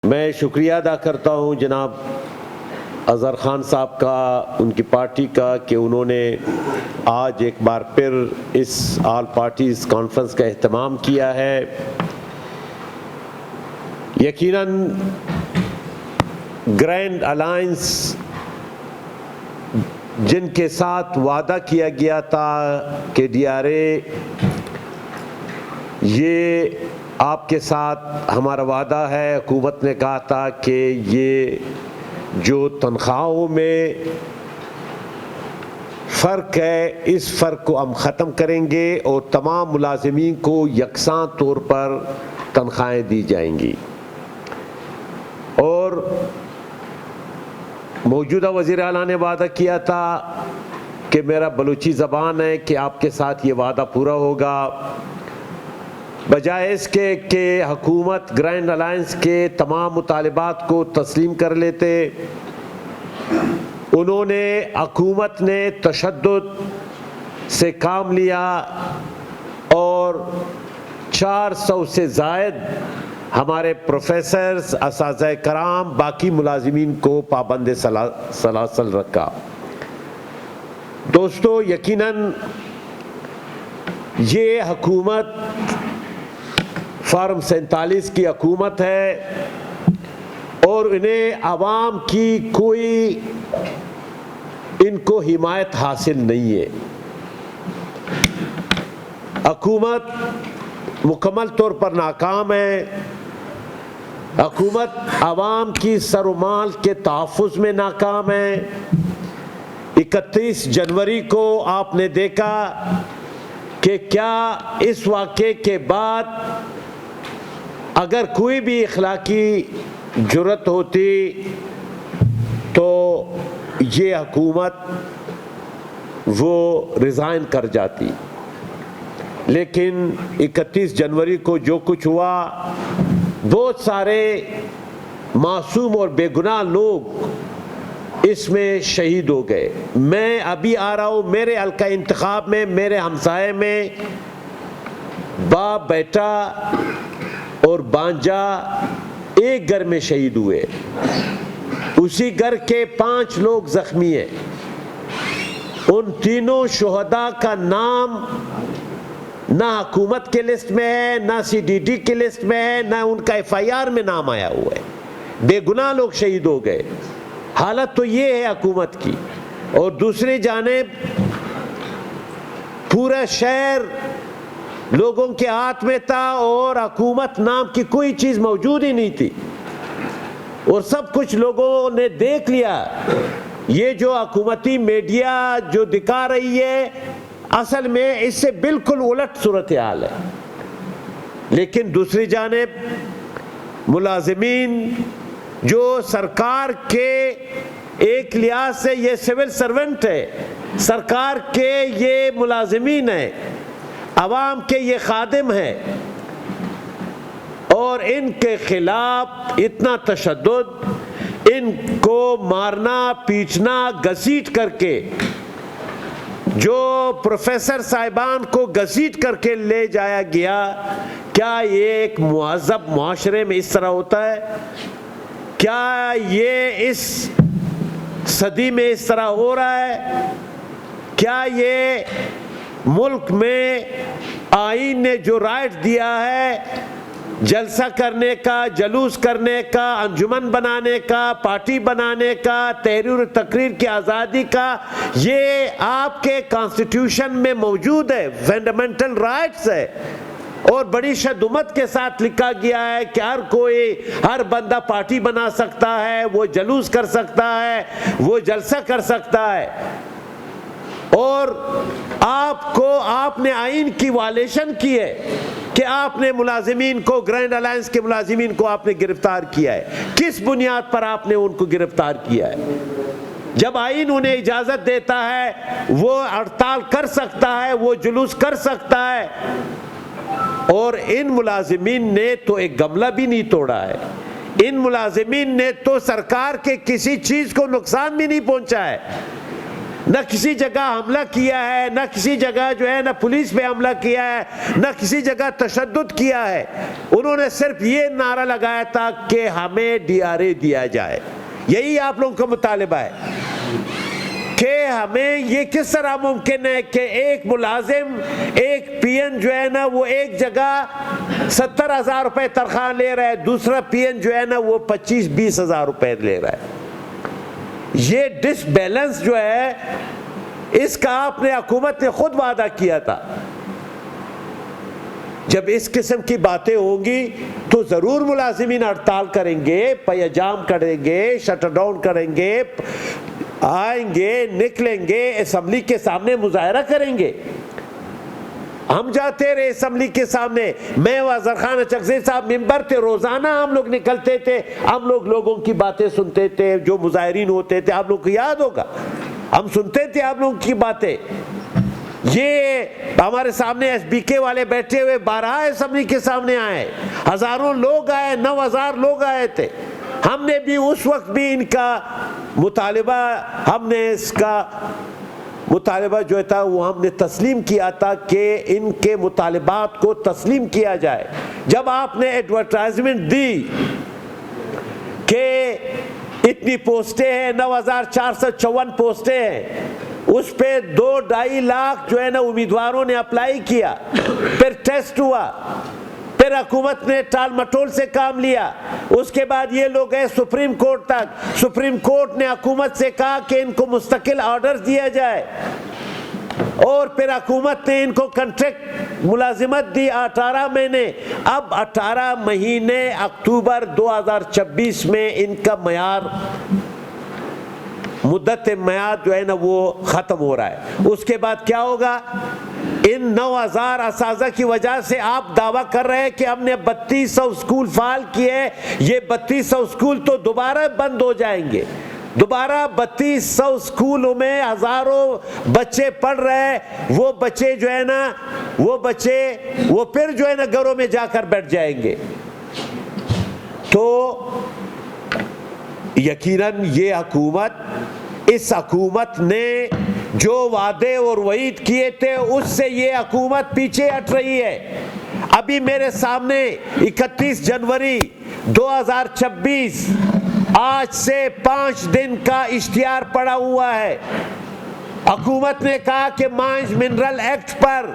میں شکریہ ادا کرتا ہوں جناب اظہر خان صاحب کا، ان کی پارٹی کا، کہ انہوں نے آج ایک بار پھر اس آل پارٹیز کانفرنس کا اہتمام کیا ہے۔ یقیناً گرینڈ الائنس جن کے ساتھ وعدہ کیا گیا تھا کہ ڈی آر اے یہ آپ کے ساتھ ہمارا وعدہ ہے، حکومت نے کہا تھا کہ یہ جو تنخواہوں میں فرق ہے اس فرق کو ہم ختم کریں گے اور تمام ملازمین کو یکساں طور پر تنخواہیں دی جائیں گی۔ اور موجودہ وزیر اعلیٰ نے وعدہ کیا تھا کہ میرا بلوچی زبان ہے کہ آپ کے ساتھ یہ وعدہ پورا ہوگا، بجائے اس کے کہ حکومت گرینڈ الائنس کے تمام مطالبات کو تسلیم کر لیتے، انہوں نے حکومت نے تشدد سے کام لیا اور 400 سے زائد ہمارے پروفیسرز، اساتذہ کرام، باقی ملازمین کو پابند سلاسل رکھا۔ دوستو، یقیناً یہ حکومت فارم 47 کی حکومت ہے اور انہیں عوام کی کوئی ان کو حمایت حاصل نہیں ہے۔ حکومت مکمل طور پر ناکام ہے۔ حکومت عوام کی سر و مال کے تحفظ میں ناکام ہے۔ 31 جنوری کو آپ نے دیکھا کہ کیا اس واقعے کے بعد اگر کوئی بھی اخلاقی جرات ہوتی تو یہ حکومت وہ ریزائن کر جاتی، لیکن 31 جنوری کو جو کچھ ہوا، بہت سارے معصوم اور بے گناہ لوگ اس میں شہید ہو گئے۔ میں ابھی آ رہا ہوں، میرے حلقہ انتخاب میں میرے ہمسائے میں باپ، بیٹا اور بانجا ایک گھر میں شہید ہوئے، اسی گھر کے 5 لوگ زخمی ہیں۔ ان تینوں شہداء کا نام نہ حکومت کے لسٹ میں ہے، نہ CDD کے لسٹ میں ہے، نہ ان کا FIR میں نام آیا ہوا ہے۔ بے گناہ لوگ شہید ہو گئے۔ حالت تو یہ ہے حکومت کی، اور دوسری جانب پورا شہر لوگوں کے ہاتھ میں تھا اور حکومت نام کی کوئی چیز موجود ہی نہیں تھی، اور سب کچھ لوگوں نے دیکھ لیا۔ یہ جو حکومتی میڈیا جو دکھا رہی ہے، اصل میں اس سے بالکل الٹ صورتحال ہے۔ لیکن دوسری جانب ملازمین جو سرکار کے ایک لحاظ سے یہ سول سرونٹ ہے، سرکار کے یہ ملازمین ہیں، عوام کے یہ خادم ہیں، اور ان کے خلاف اتنا تشدد، ان کو مارنا، پیٹنا، گھسیٹ کر کے، جو پروفیسر صاحبان کو گھسیٹ کر کے لے جایا گیا، کیا یہ ایک مہذب معاشرے میں اس طرح ہوتا ہے؟ کیا یہ اس صدی میں اس طرح ہو رہا ہے؟ کیا یہ ملک میں آئین نے جو رائٹ دیا ہے جلسہ کرنے کا، جلوس کرنے کا، انجمن بنانے کا، پارٹی بنانے کا، تحریر و تقریر کی آزادی کا، یہ آپ کے کانسٹیٹیوشن میں موجود ہے، فنڈامنٹل رائٹس ہے، اور بڑی شدت کے ساتھ لکھا گیا ہے کہ ہر بندہ پارٹی بنا سکتا ہے، وہ جلوس کر سکتا ہے، وہ جلسہ کر سکتا ہے، اور آپ نے آئین کی وائلیشن کی ہے کہ آپ نے ملازمین کو، گرینڈ الائنس کے ملازمین کو آپ نے گرفتار کیا ہے۔ کس بنیاد پر آپ نے ان کو گرفتار کیا ہے؟ جب آئین انہیں اجازت دیتا ہے وہ ہڑتال کر سکتا ہے، وہ جلوس کر سکتا ہے، اور ان ملازمین نے تو ایک گملہ بھی نہیں توڑا ہے، ان ملازمین نے تو سرکار کے کسی چیز کو نقصان بھی نہیں پہنچا ہے۔ نہ کسی جگہ حملہ کیا ہے، نہ کسی جگہ جو ہے نہ پولیس پہ حملہ کیا ہے، نہ کسی جگہ تشدد کیا ہے. انہوں نے صرف یہ نعرہ لگایا تھا کہ ہمیں DRA دیا جائے. یہی آپ لوگوں کا مطالبہ ہے کہ ہمیں یہ کس طرح ممکن ہے کہ ایک ملازم، ایک PN جو ہے نا وہ ایک جگہ 70,000 روپے تنخواہ لے رہا ہے، دوسرا PN جو ہے نا وہ 25-20,000 روپے لے رہا ہے. یہ ڈس بیلنس جو ہے اس کا آپ نے حکومت نے خود وعدہ کیا تھا. جب اس قسم کی باتیں ہوں گی تو ضرور ملازمین ہڑتال کریں گے، پیجام کریں گے، شٹ ڈاؤن کریں گے، آئیں گے، نکلیں گے، اسمبلی کے سامنے مظاہرہ کریں گے. ہم جاتے رہے اسمبلی کے سامنے، میں وزیر خان اچکزئی صاحب ممبر تھے، روزانہ ہم لوگ نکلتے تھے، ہم لوگوں کی باتیں سنتے تھے، جو مظاہرین ہوتے تھے آپ لوگ کو یاد ہوگا، ہم سنتے تھے آپ لوگوں کی باتیں. یہ ہمارے سامنے SBK والے بیٹھے ہوئے 12 اسمبلی کے سامنے آئے، ہزاروں لوگ آئے، 9,000 لوگ آئے تھے. ہم نے بھی اس وقت بھی ان کا مطالبہ، ہم نے اس کا مطالبہ جو تھا وہ ہم نے تسلیم کیا تھا کہ ان کے مطالبات کو تسلیم کیا جائے. جب آپ نے ایڈورٹائزمنٹ دی کہ اتنی پوسٹیں ہیں، 9,454 پوسٹیں ہیں، اس پہ 2-2.5 لاکھ جو ہے نا امیدواروں نے اپلائی کیا، پھر ٹیسٹ ہوا، پھر حکومت نے ٹال مٹول سے کام لیا. اس کے بعد یہ لوگ گئے سپریم کورٹ تک، سپریم کورٹ نے حکومت سے کہا کہ ان کو مستقل آرڈر دیا جائے، اور پھر حکومت نے ان کو کنٹریکٹ ملازمت دی 18 مہینے. اب 18 مہینے اکتوبر 2026 میں ان کا مدت میعاد جو ہے نا وہ ختم ہو رہا ہے. اس کے بعد کیا ہوگا؟ ان 9,000 اساتذہ کی وجہ سے آپ دعویٰ کر رہے ہیں کہ ہم نے 3200 اسکول فعال کیے، یہ 3200 اسکول تو دوبارہ بند ہو جائیں گے. دوبارہ 3200 اسکولوں میں ہزاروں بچے پڑھ رہے ہیں، وہ بچے جو ہے نا وہ پھر جو ہے نا گھروں میں جا کر بیٹھ جائیں گے. تو یقیناً یہ حکومت، اس حکومت نے جو وعدے اور وعید کیے تھے اس سے یہ حکومت پیچھے ہٹ رہی ہے. ابھی میرے سامنے 31 جنوری 2026 آج سے 5 دن کا اشتہار پڑا ہوا ہے. حکومت نے کہا کہ مائنز منرل ایکٹ پر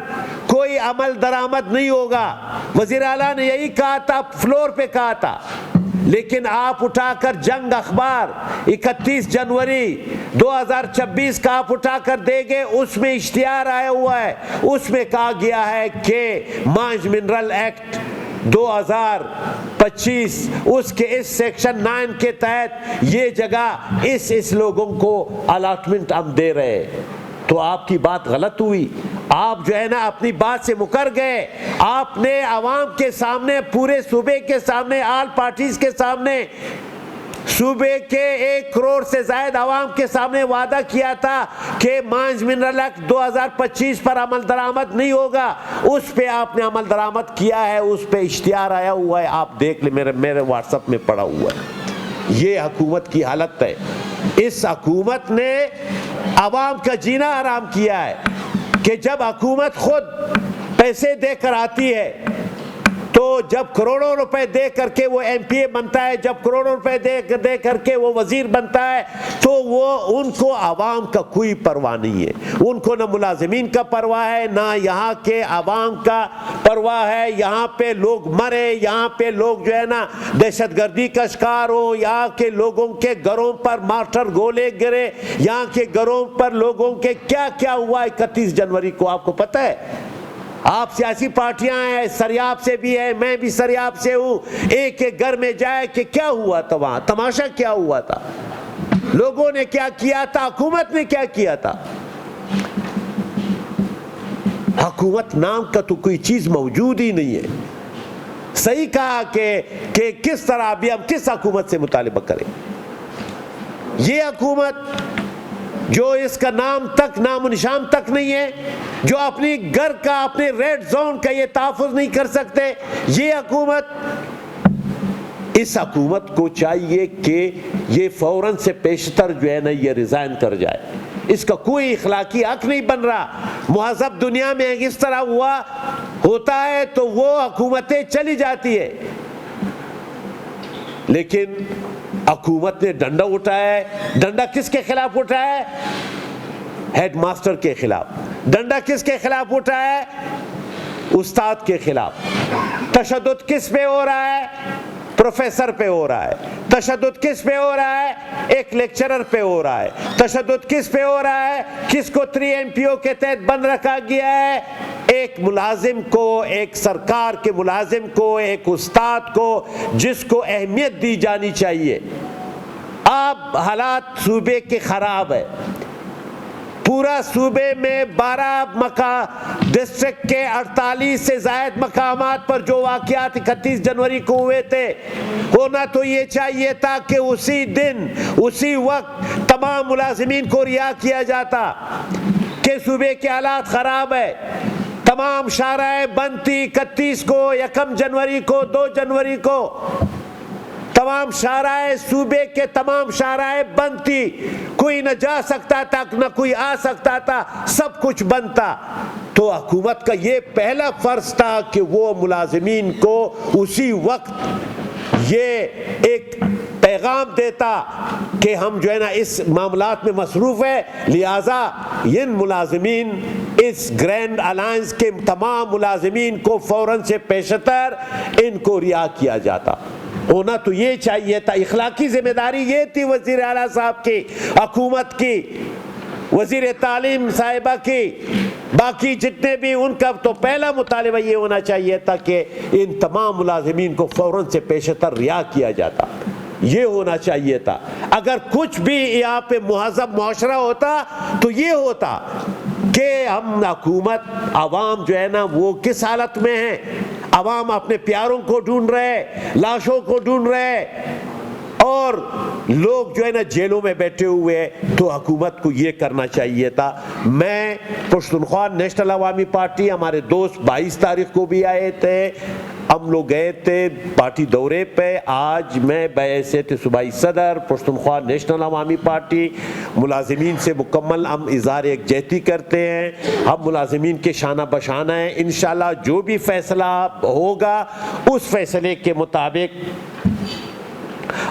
کوئی عمل درآمد نہیں ہوگا. وزیر اعلیٰ نے یہی کہا تھا، فلور پہ کہا تھا. لیکن آپ اٹھا کر جنگ اخبار 31 جنوری 2026 کا آپ اٹھا کر دیں گے، اس میں اشتہار آیا ہوا ہے، اس میں کہا گیا ہے کہ مائنز منرل ایکٹ 2025 اس کے اس سیکشن 9 کے تحت یہ جگہ اس لوگوں کو الاٹمنٹ ہم دے رہے ہیں. تو آپ کی بات غلط ہوئی، آپ جو ہے نا اپنی بات سے مکر گئے. آپ نے عوام کے سامنے، پورے صوبے کے سامنے، آل پارٹیز کے سامنے، صوبے کے 1 کروڑ سے زائد عوام کے سامنے وعدہ کیا تھا کہ مائنز منرل ایکٹ 2025 پر عمل درآمد نہیں ہوگا. اس پہ آپ نے عمل درآمد کیا ہے، اس پہ اشتہار آیا ہوا ہے، آپ دیکھ لیں، میرے واٹس ایپ میں پڑا ہوا ہے. یہ حکومت کی حالت ہے. اس حکومت نے عوام کا جینا حرام کیا ہے کہ جب حکومت خود پیسے دے کر آتی ہے تو جب کروڑوں روپے دے کر کے وہ MPA بنتا ہے، جب کروڑوں روپے دے کر کے وہ وزیر بنتا ہے، تو وہ ان کو عوام کا کوئی پرواہ نہیں ہے. ان کو نہ ملازمین کا پرواہ ہے، نہ یہاں کے عوام کا پرواہ ہے. یہاں پہ لوگ مرے، یہاں پہ لوگ جو ہے نا دہشت گردی کا شکار ہو، یہاں کے لوگوں کے گھروں پر مارٹر گولے گرے، یہاں کے گھروں پر لوگوں کے کیا کیا ہوا 31 جنوری کو آپ کو پتہ ہے. آپ سیاسی پارٹیاں ہیں، سریاب سے بھی ہے، میں بھی سریاب سے ہوں. ایک گھر میں جائے کہ کیا ہوا تھا، وہاں تماشا کیا ہوا تھا، لوگوں نے کیا کیا تھا، حکومت نے کیا کیا تھا. حکومت نام کا تو کوئی چیز موجود ہی نہیں ہے. صحیح کہا کہ کس طرح ابھی ہم کس حکومت سے مطالبہ کریں. یہ حکومت جو اس کا نام تک، نام و نشان تک نہیں ہے، جو اپنی گھر کا، اپنے ریڈ زون کا یہ تحفظ نہیں کر سکتے، یہ حکومت، اس حکومت کو چاہیے کہ یہ فوراً سے پیشتر جو ہے نا یہ ریزائن کر جائے. اس کا کوئی اخلاقی حق نہیں بن رہا. مہذب دنیا میں اس طرح ہوا ہوتا ہے تو وہ حکومتیں چلی جاتی ہے. لیکن حکومت نے ڈنڈا اٹھایا ہے. ڈنڈا کس کے خلاف اٹھایا ہے؟ ہیڈ ماسٹر کے خلاف. ڈنڈا کس کے خلاف اٹھایا ہے؟ استاد کے خلاف. تشدد کس پہ ہو رہا ہے؟ پروفیسر پہ ہو رہا ہے. تشدد کس پہ ہو رہا ہے؟ ایک لیکچرر پہ ہو رہا ہے. تشدد کس پہ ہو رہا ہے؟ کس کو 3MPO کے تحت بند رکھا گیا ہے؟ ایک ملازم کو، ایک سرکار کے ملازم کو، ایک استاد کو، جس کو اہمیت دی جانی چاہیے. اب حالات صوبے کے خراب ہے. پورا صوبے میں 12 ڈسٹرکٹ کے 48 سے زائد مقامات پر جو واقعات 31 جنوری کو ہوئے تھے، ہونا تو یہ چاہیے تھا کہ اسی دن اسی وقت تمام ملازمین کو رہا کیا جاتا کہ صوبے کے حالات خراب ہے. تمام شاہراہیں بند تھی 31 کو، 1 جنوری کو، 2 جنوری کو. تمام شاہراہیں صوبے کے تمام شاہراہیں بند تھی. کوئی نہ جا سکتا تھا، نہ کوئی آ سکتا تھا، سب کچھ بند تھا. تو حکومت کا یہ پہلا فرض تھا کہ وہ ملازمین کو اسی وقت یہ ایک پیغام دیتا کہ ہم جو ہے نا اس معاملات میں مصروف ہے، لہٰذا ان ملازمین، اس گرینڈ الائنس کے تمام ملازمین کو فوراً سے پیشتر ان کو رہا کیا جاتا. ہونا تو یہ چاہیے تھا. اخلاقی ذمہ داری یہ تھی وزیر اعلیٰ صاحب کی، حکومت کی، وزیر تعلیم صاحبہ کی، باقی جتنے بھی، ان کا تو پہلا مطالبہ یہ ہونا چاہیے تھا کہ ان تمام ملازمین کو فوراً سے پیشتر رہا کیا جاتا. یہ ہونا چاہیے تھا. اگر کچھ بھی یہاں پہ مہذب معاشرہ ہوتا تو یہ ہوتا کہ ہم حکومت، عوام جو ہے نا وہ کس حالت میں ہے. عوام اپنے پیاروں کو ڈھونڈ رہے، لاشوں کو ڈھونڈ رہے، اور لوگ جو ہے نا جیلوں میں بیٹھے ہوئے. تو حکومت کو یہ کرنا چاہیے تھا. میں پشتونخوا نیشنل عوامی پارٹی، ہمارے دوست 22 تاریخ کو بھی آئے تھے، ہم لوگ گئے تھے پارٹی دورے پہ. آج میں بحیثیت صوبائی صدر پشتونخوا نیشنل عوامی پارٹی ملازمین سے مکمل ہم اظہار یکجہتی کرتے ہیں. ہم ملازمین کے شانہ بشانہ ہیں. انشاءاللہ جو بھی فیصلہ ہوگا اس فیصلے کے مطابق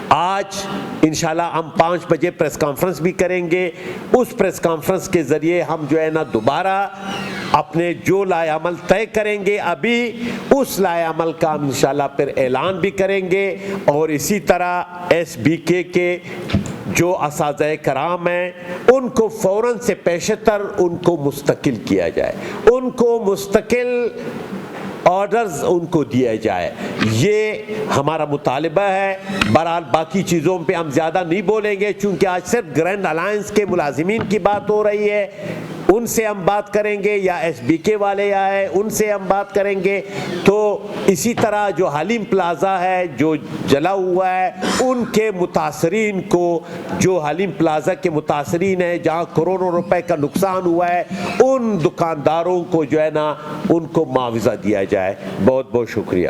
آج انشاءاللہ ہم 5 بجے پریس کانفرنس بھی کریں گے. اس پریس کانفرنس کے ذریعے ہم جو ہے نا دوبارہ اپنے جو لائحہ عمل طے کریں گے، ابھی اس لائحہ عمل کا ہم انشاءاللہ پھر اعلان بھی کریں گے. اور اسی طرح SBK کے جو اساتذہ کرام ہیں ان کو فوراً سے پیشتر ان کو مستقل کیا جائے، ان کو مستقل آرڈرز ان کو دیا جائے. یہ ہمارا مطالبہ ہے. بہرحال باقی چیزوں پہ ہم زیادہ نہیں بولیں گے چونکہ آج صرف گرینڈ الائنس کے ملازمین کی بات ہو رہی ہے. ان سے ہم بات کریں گے، یا SBK والے آئے ان سے ہم بات کریں گے. تو اسی طرح جو حلیم پلازا ہے جو جلا ہوا ہے، ان کے متاثرین کو، جو حلیم پلازا کے متاثرین ہیں جہاں کروڑوں روپے کا نقصان ہوا ہے، ان دکانداروں کو جو ہے نا ان کو معاوضہ دیا جائے. بہت بہت شکریہ.